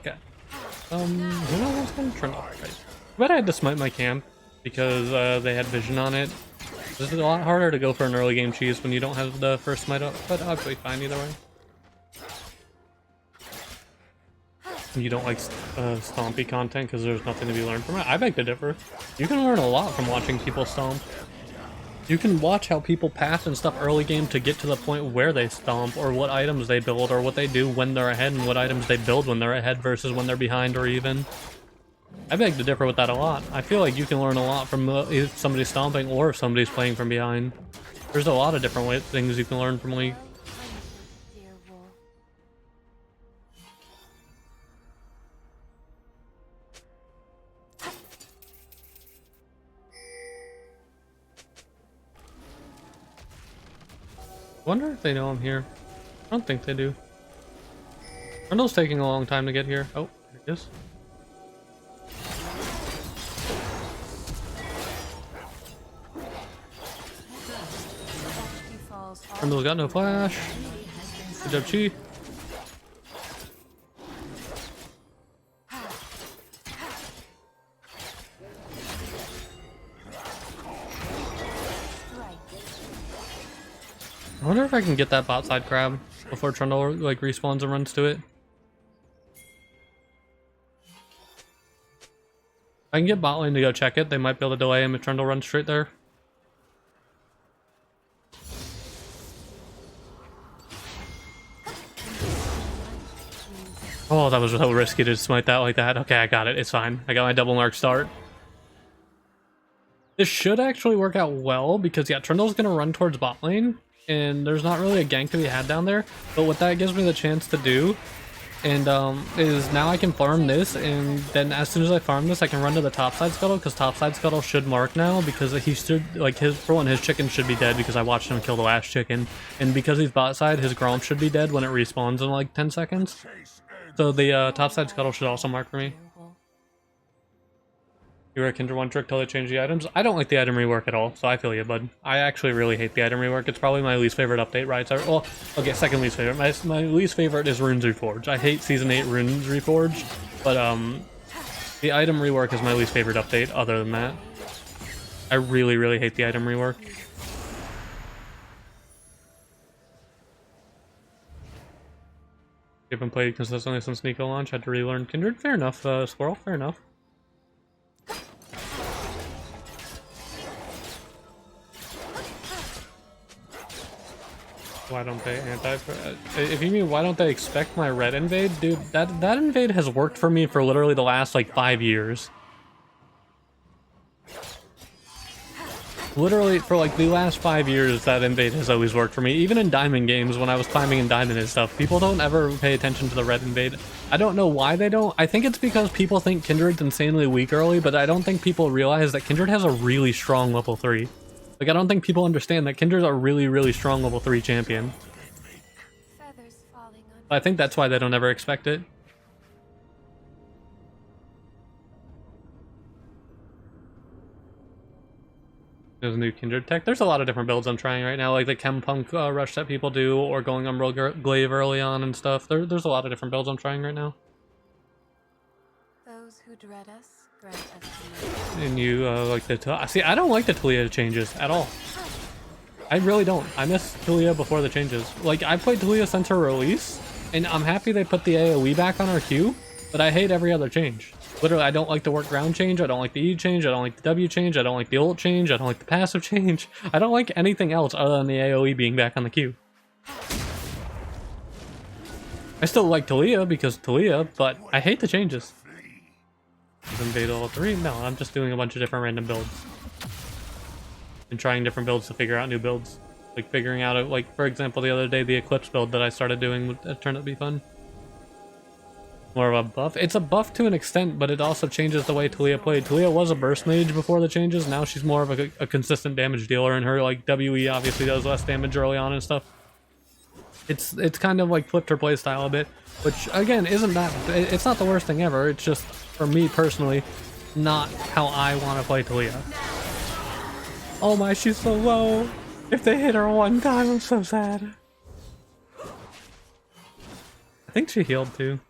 Okay. Who knows what's gonna turn off, right? But I had to smite my camp because they had vision on it. This is a lot harder to go for an early game cheese when you don't have the first smite up, but I'll be fine either way. You don't like stompy content because there's nothing to be learned from it. I beg to differ. You can learn a lot from watching people stomp. You can watch how people path and stuff early game to get to the point where they stomp, or what items they build, or what they do when they're ahead, and what items they build when they're ahead versus when they're behind or even. I beg to differ with that a lot. I feel like you can learn a lot from if somebody's stomping or if somebody's playing from behind. There's a lot of different things you can learn from League. Wonder if they know I'm here. I don't think they do. Rundle's taking a long time to get here. Oh, there it is. Rundle's got no flash. Good job, Chi. I wonder if I can get that bot side crab before Trundle like respawns and runs to it. If I can get bot lane to go check it, they might be able to delay him if Trundle runs straight there. Oh, that was so risky to smite that like that. Okay, I got it. It's fine. I got my double mark start. This should actually work out well because, yeah, Trundle's going to run towards bot lane. And there's not really a gank to be had down there. But what that gives me the chance to do and is now I can farm this, and then as soon as I farm this I can run to the topside scuttle, because topside scuttle should mark now, because he should, like, for one, his chicken should be dead because I watched him kill the last chicken, and because he's bot side, his Gromp should be dead when it respawns in like 10 seconds. So the topside scuttle should also mark for me. You were a Kindred one trick till they change the items. I don't like the item rework at all, so I feel you, bud. I actually really hate the item rework. It's probably my least favorite update, right? So, well, okay, second least favorite. My least favorite is Runes Reforged. I hate Season 8 Runes Reforged, but the item rework is my least favorite update other than that. I really, really hate the item rework. You haven't played consistently since Nico launch, had to relearn Kindred? Fair enough, Squirrel, fair enough. Why don't they if you mean why don't they expect my red invade? Dude, that invade has worked for me for literally the last like 5 years. Literally for like the last 5 years that invade has always worked for me. Even in diamond games when I was climbing in diamond and stuff, people don't ever pay attention to the red invade. I don't know why they don't. I think it's because people think Kindred's insanely weak early, but I don't think people realize that Kindred has a really strong level 3. Like, I don't think people understand that Kindred's a really, really strong level 3 champion. I think that's why they don't ever expect it. There's a new Kindred tech. There's a lot of different builds I'm trying right now, like the Chem Punk rush that people do, or going Umbral Glaive early on and stuff. There's a lot of different builds I'm trying right now. Those who dread us. And you like the see, I don't like the Talia changes at all. I really don't. I miss Talia before the changes. Like, I played Talia since her release, and I'm happy they put the AoE back on her Q, but I hate every other change. Literally, I don't like the work ground change, I don't like the E change, I don't like the W change, I don't like the ult change, I don't like the passive change. I don't like anything else other than the AoE being back on the Q. I still like Talia because Talia, but I hate the changes. Invade all 3? No, I'm just doing a bunch of different random builds. And trying different builds to figure out new builds. Like figuring out, like, for example, the other day, the Eclipse build that I started doing turned out to be fun. More of a buff. It's a buff to an extent, but it also changes the way Talia played. Talia was a burst mage before the changes, now she's more of a consistent damage dealer, and her, like, WE obviously does less damage early on and stuff. It's kind of like flipped her playstyle a bit, which again isn't that, it's not the worst thing ever. It's just, for me personally, not how I want to play Talia. Oh my, she's so low. If they hit her one time, I'm so sad. I think she healed too.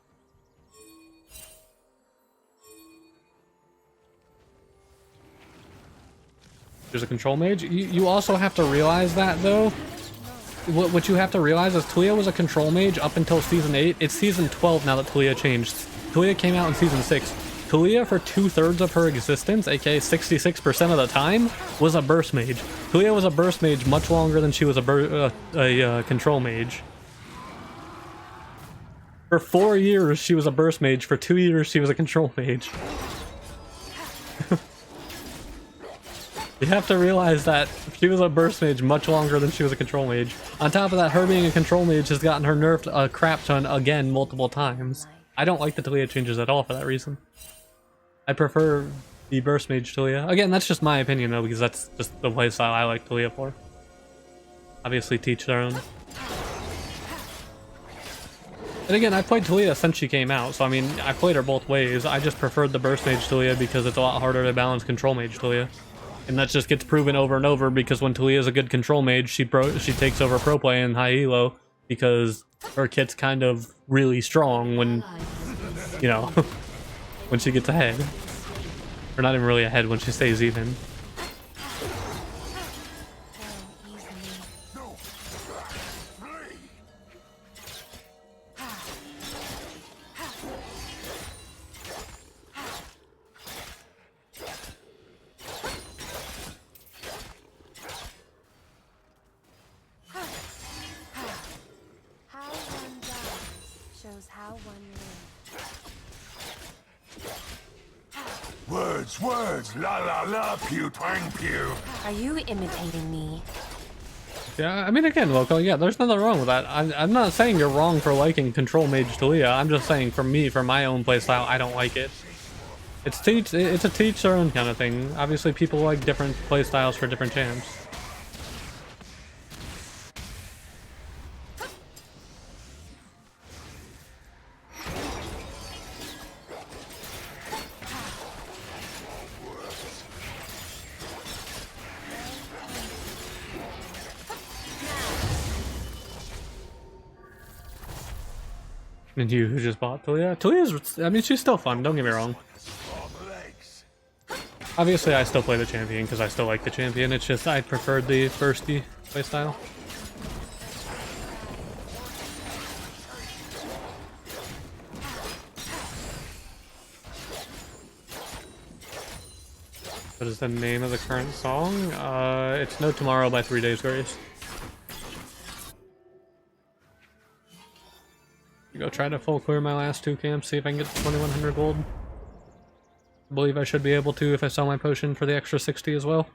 There's a control mage. You also have to realize that, though. What you have to realize is Talia was a control mage up until season 8. It's season 12 now that Talia changed. Talia came out in season 6. Talia, for 2/3 of her existence, aka 66% of the time, was a burst mage. Talia was a burst mage much longer than she was a control mage. For 4 years, she was a burst mage. For 2 years, she was a control mage. You have to realize that she was a burst mage much longer than she was a control mage. On top of that, her being a control mage has gotten her nerfed a crap ton again multiple times. I don't like the Talia changes at all for that reason. I prefer the burst mage Talia. Again, that's just my opinion though, because that's just the playstyle I like Talia for. Obviously, teach their own. And again, I played Talia since she came out, so I mean, I played her both ways. I just preferred the burst mage Talia because it's a lot harder to balance control mage Talia. And that just gets proven over and over because when Talia is a good control mage, she takes over pro play and high elo because her kit's kind of really strong when, you know, when she gets ahead. Or not even really ahead, when she stays even. Words, la la la, pew twang pew. Are you imitating me? Yeah, I mean, again, Loco, yeah, there's nothing wrong with that. I'm not saying you're wrong for liking control mage Talia. I'm just saying for me, for my own playstyle, I don't like it. It's a teach their own kind of thing. Obviously, people like different playstyles for different champs. And you who just bought Talia? Talia's, I mean, she's still fun, don't get me wrong. Obviously, I still play the champion because I still like the champion. It's just I preferred the bursty playstyle. What is the name of the current song? It's No Tomorrow by 3 Days Grace. Go try to full clear my last 2 camps, see if I can get to 2100 gold. I believe I should be able to if I sell my potion for the extra 60 as well.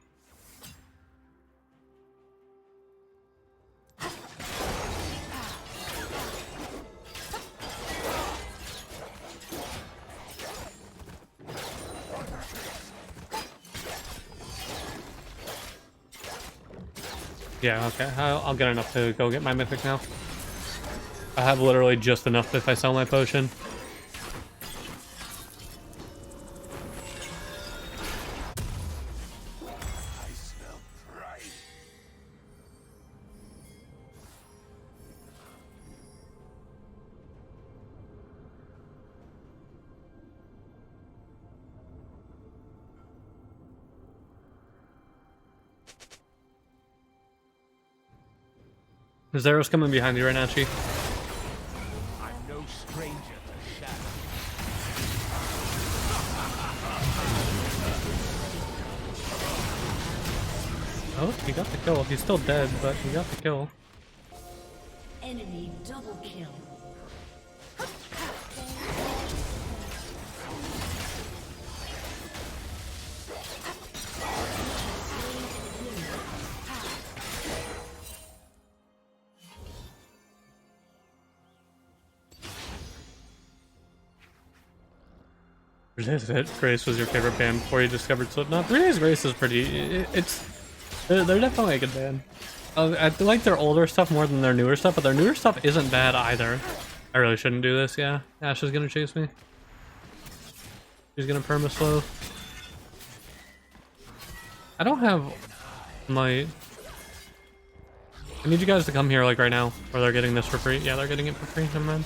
Yeah, okay, I'll get enough to go get my mythic now. I have literally just enough if I sell my potion. I smell pride. Zero's coming behind you right now, Chi. Oh, he got the kill. He's still dead, but he got the kill. Enemy double kill. Grace was your favorite band before you discovered Slipknot? 3 Days Grace is pretty... They're definitely a good band. I like their older stuff more than their newer stuff, but their newer stuff isn't bad either. I really shouldn't do this, yeah. Ash is gonna chase me. She's gonna perma-slow. I don't have my... I need you guys to come here, like, right now. Or they're getting this for free. Yeah, they're getting it for free. Never mind.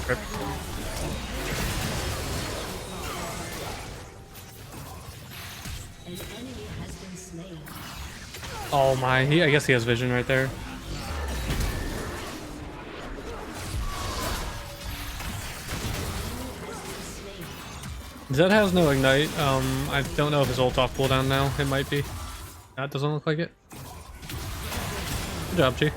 Rip. An enemy has been slain. Oh my, I guess he has vision right there. Zed has no ignite. I don't know if his ult's off cooldown now. It might be. That doesn't look like it. Good job, G. And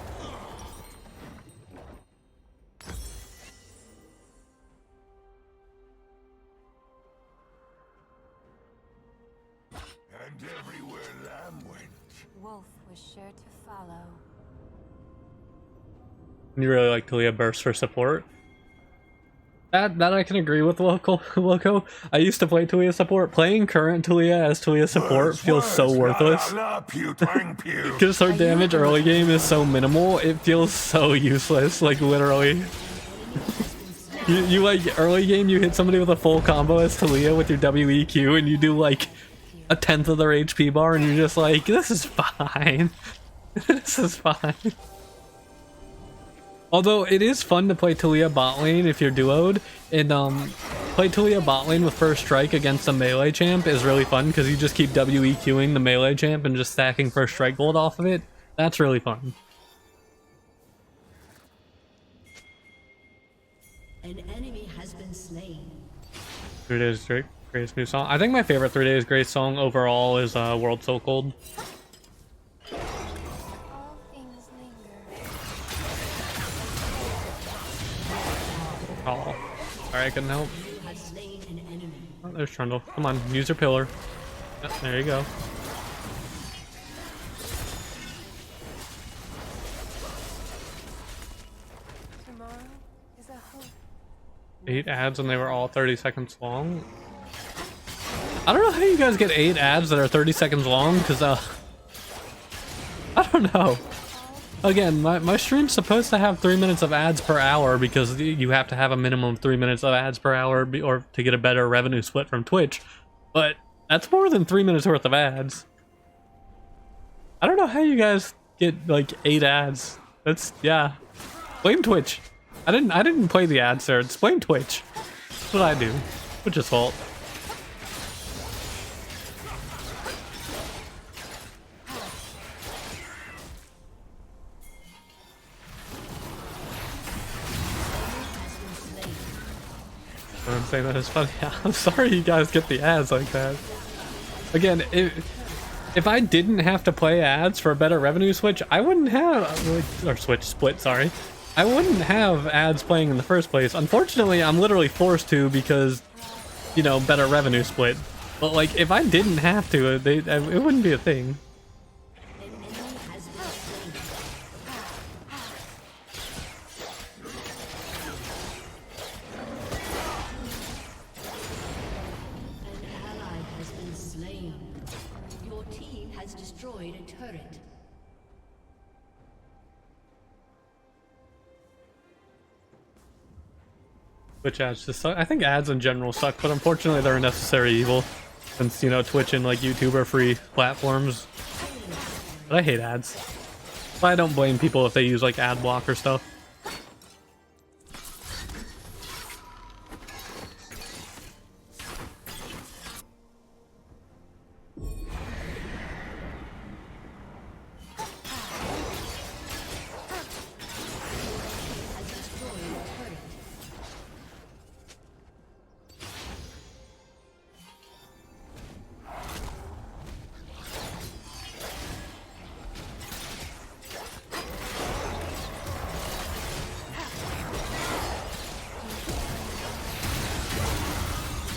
everywhere Lamb went. Wolf was sure to follow. You really like Talia burst for support. That I can agree with, Loco. I used to play Talia support. Playing current Talia as Talia support feels so worthless. La, la, la, pew, twang, pew. Because her damage early game is so minimal, it feels so useless, like literally. you like early game, you hit somebody with a full combo as Talia with your WEQ and you do like a tenth of their HP bar and you're just like, this is fine. This is fine. Although it is fun to play Talia bot lane if you're duoed, and play Talia bot lane with first strike against a melee champ is really fun because you just keep WEQing the melee champ and just stacking first strike gold off of it. That's really fun. An enemy has been slain. 3 Days Grace new song. I think my favorite 3 Days Grace song overall is World So Cold. All things linger. Oh, sorry I couldn't help. You have slain an enemy. Oh, there's Trundle. Come on, use your pillar. Yep, there you go. Tomorrow is a hope. 8 ads and they were all 30 seconds long. I don't know how you guys get 8 ads that are 30 seconds long, because I don't know. Again, my stream's supposed to have 3 minutes of ads per hour because you have to have a minimum of 3 minutes of ads per hour or to get a better revenue split from Twitch. But that's more than 3 minutes worth of ads. I don't know how you guys get like 8 ads. That's, yeah. Blame Twitch. I didn't play the ads, sir. It's blame Twitch. That's what I do. Twitch's fault. I'm saying that is funny. I'm sorry you guys get the ads like that. Again, if I didn't have to play ads for a better revenue switch, I wouldn't have, or switch split, sorry. I wouldn't have ads playing in the first place. Unfortunately, I'm literally forced to because, you know, better revenue split. But like, if I didn't have to, it wouldn't be a thing. An enemy has been slain. An ally has been slain. Your team has destroyed a turret. Twitch ads just suck. I think ads in general suck, but unfortunately they're a necessary evil. Since, you know, Twitch and like YouTube are free platforms. But I hate ads. But I don't blame people if they use like ad block or stuff. Has destroyed a turret.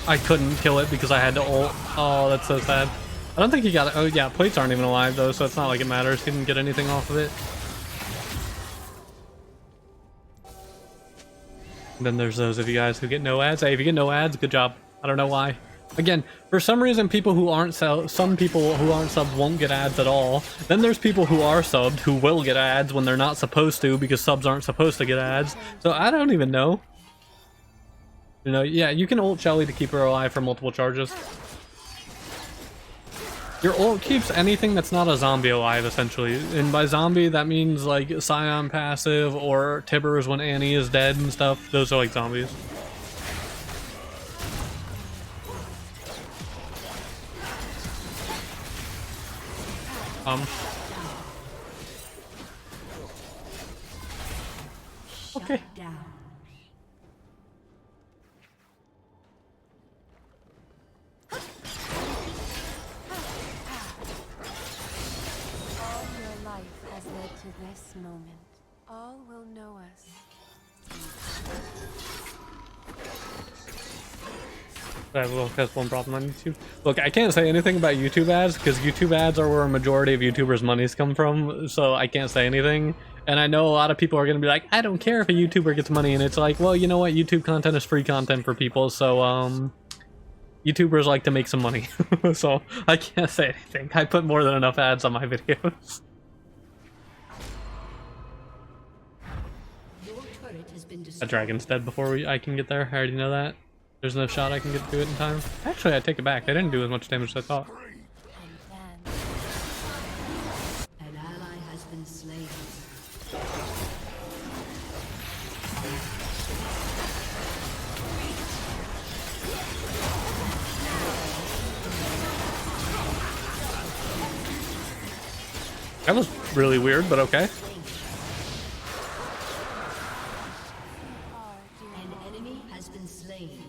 I couldn't kill it because I had to ult. Oh, that's so sad. I don't think he got it. Oh yeah, plates aren't even alive though, so it's not like it matters. He didn't get anything off of it. And then there's those of you guys who get no ads. Hey, if you get no ads, good job. I don't know why. Again, for some reason, people who aren't subbed won't get ads at all. Then there's people who are subbed who will get ads when they're not supposed to because subs aren't supposed to get ads. So I don't even know. You know, yeah, you can ult Shelly to keep her alive for multiple charges. Your ult keeps anything that's not a zombie alive, essentially. And by zombie, that means like Scion passive or Tibbers when Annie is dead and stuff. Those are like zombies. Okay. Down. All your life has led to this moment. All will know us. I have a little has one problem on YouTube. Look, I can't say anything about YouTube ads because YouTube ads are where a majority of YouTubers' monies come from, so I can't say anything. And I know a lot of people are going to be like, I don't care if a YouTuber gets money, and it's like, well, you know what? YouTube content is free content for people, so YouTubers like to make some money. So I can't say anything. I put more than enough ads on my videos. Your turret has been A destroyed. dragon's dead before I can get there. I already know that. There's no shot I can get to it in time. Actually, I take it back. They didn't do as much damage as I thought. And then An ally has been slain. That was really weird, but okay. An enemy has been slain.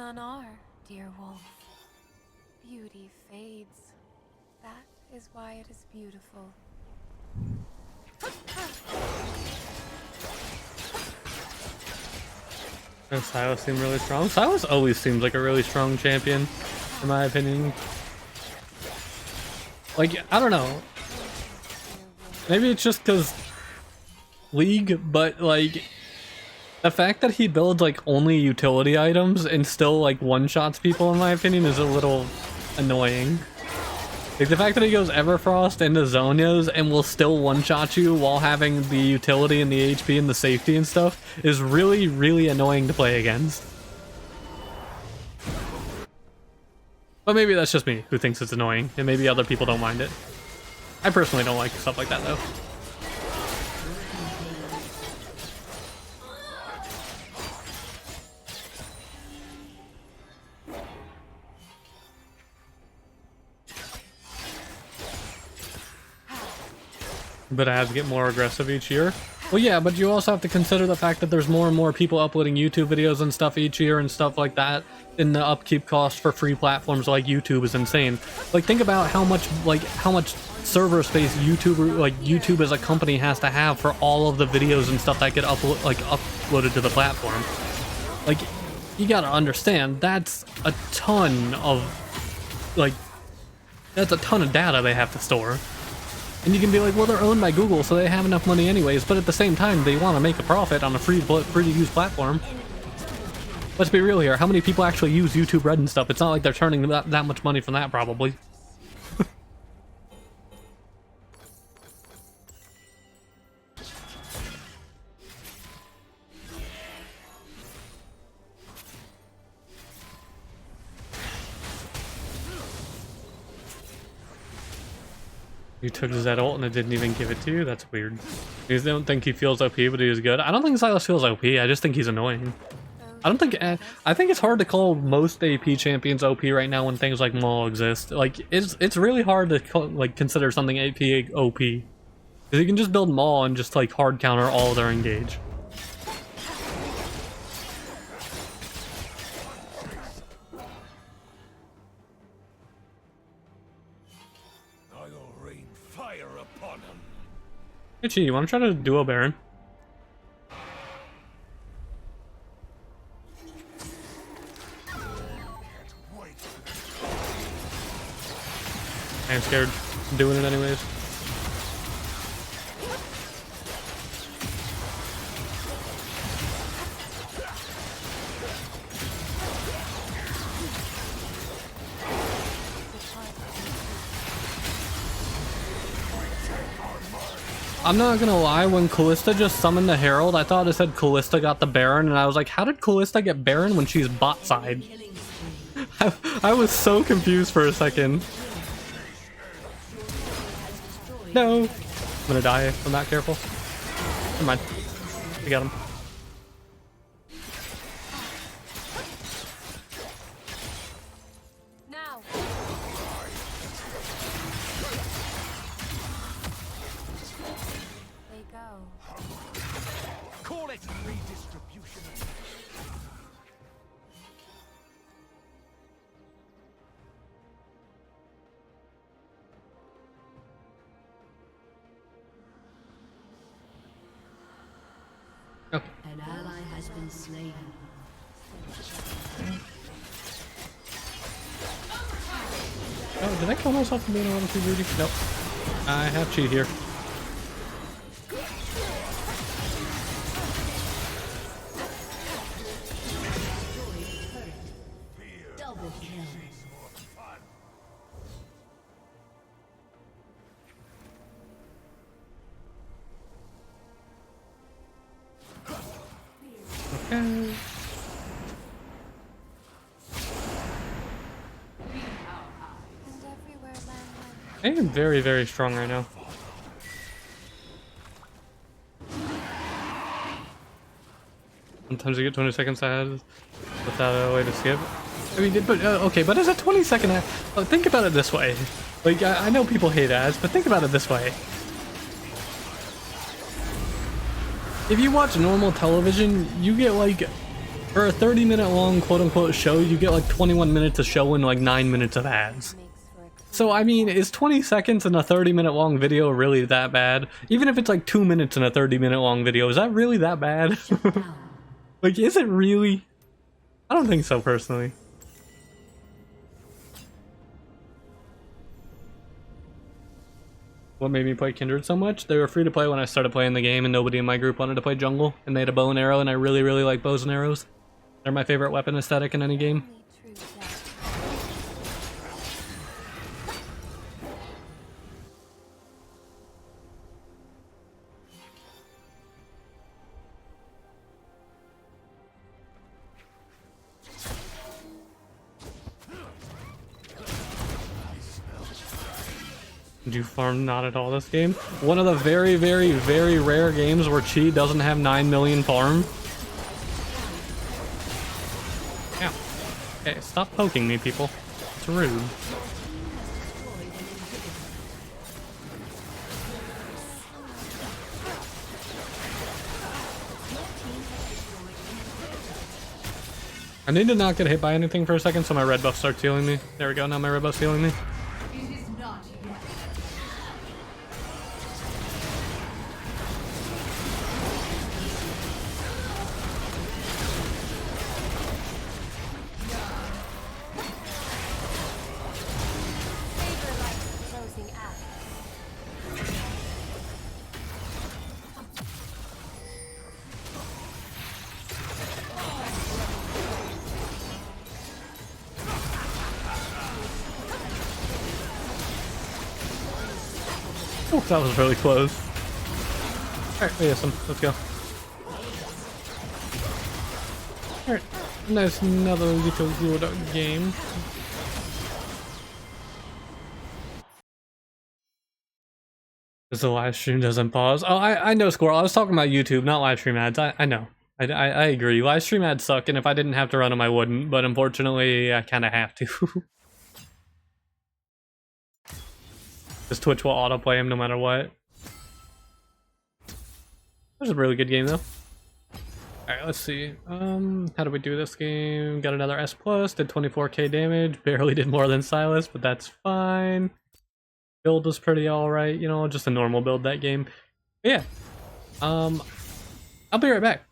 none are, dear wolf. Beauty fades. That is why it is beautiful. And Silas seemed really strong. Silas always seems like a really strong champion, in my opinion. Like, I don't know. Maybe it's just because League, but like, the fact that he builds like only utility items and still like one-shots people, in my opinion, is a little annoying. Like the fact that he goes Everfrost into Zonias and will still one-shot you while having the utility and the HP and the safety and stuff is really, really annoying to play against. But maybe that's just me who thinks it's annoying, and maybe other people don't mind it. I personally don't like stuff like that though. But ads get more aggressive each year. Well, yeah, but you also have to consider the fact that there's more and more people uploading YouTube videos and stuff each year and stuff like that, and the upkeep cost for free platforms like YouTube is insane. Like, think about how much server space YouTube as a company has to have for all of the videos and stuff that get uploaded to the platform. Like, you gotta understand, that's a ton of data they have to store. And you can be like, well, they're owned by Google, so they have enough money anyways, but at the same time, they want to make a profit on a free-to-use platform. Let's be real here, how many people actually use YouTube Red and stuff? It's not like they're turning that much money from that, probably. You took Zed ult and it didn't even give it to you? That's weird. You don't think he feels OP, but he is good? I don't think Silas feels OP, I just think he's annoying. I think it's hard to call most AP champions OP right now when things like Maul exist. Like, it's really hard to consider something AP OP. Because you can just build Maul and just like hard counter all their engage. Hey, Chi, you want to try to duo Baron? I'm scared. I'm doing it anyways. I'm not gonna lie, when Callista just summoned the Herald, I thought it said Callista got the Baron, and I was like, how did Callista get Baron when she's bot side? I was so confused for a second. No! I'm gonna die if I'm not careful. Never mind. We got him. Now. They go. Call it redistribution. Okay. An ally has been slain. Oh, did I kill myself for being a little too greedy? Nope. I have cheat here. Double kill. Okay. And everywhere land I am very, very strong right now. Sometimes you get 20 seconds ahead without a way to skip. I mean, but okay, but as a 20-second ad, think about it this way. Like, I know people hate ads, but think about it this way. If you watch normal television, you get like, for a 30-minute long quote-unquote show, you get like 21 minutes of show and like 9 minutes of ads. makes for a So, I mean, is 20 seconds in a 30-minute long video really that bad? Even if it's like 2 minutes in a 30-minute long video, is that really that bad? Like, is it really? I don't think so, personally. What made me play Kindred so much? They were free to play when I started playing the game, and nobody in my group wanted to play jungle, and they had a bow and arrow, and I really, really like bows and arrows. They're my favorite weapon aesthetic in any game. only true death. Did you farm not at all this game? One of the very, very, very rare games where Chi doesn't have 9 million farm. Yeah. Okay, stop poking me, people. It's rude. I need to not get hit by anything for a second so my red buff starts healing me. There we go, now my red buff's healing me. Favor like closing act. Oh, that was really close. Alright, we have some. Let's go. Alright, nice, another little good game. Because the live stream doesn't pause. Oh, I know, Squirrel. I was talking about YouTube, not live stream ads. I know. I agree. Live stream ads suck, and if I didn't have to run them, I wouldn't. But unfortunately, I kind of have to. Because Twitch will autoplay them no matter what. That was a really good game, though. Alright, let's see. How do we do this game? Got another S+, did 24k damage. Barely did more than Silas, but that's fine. Build was pretty alright, you know, just a normal build that game. But yeah. I'll be right back.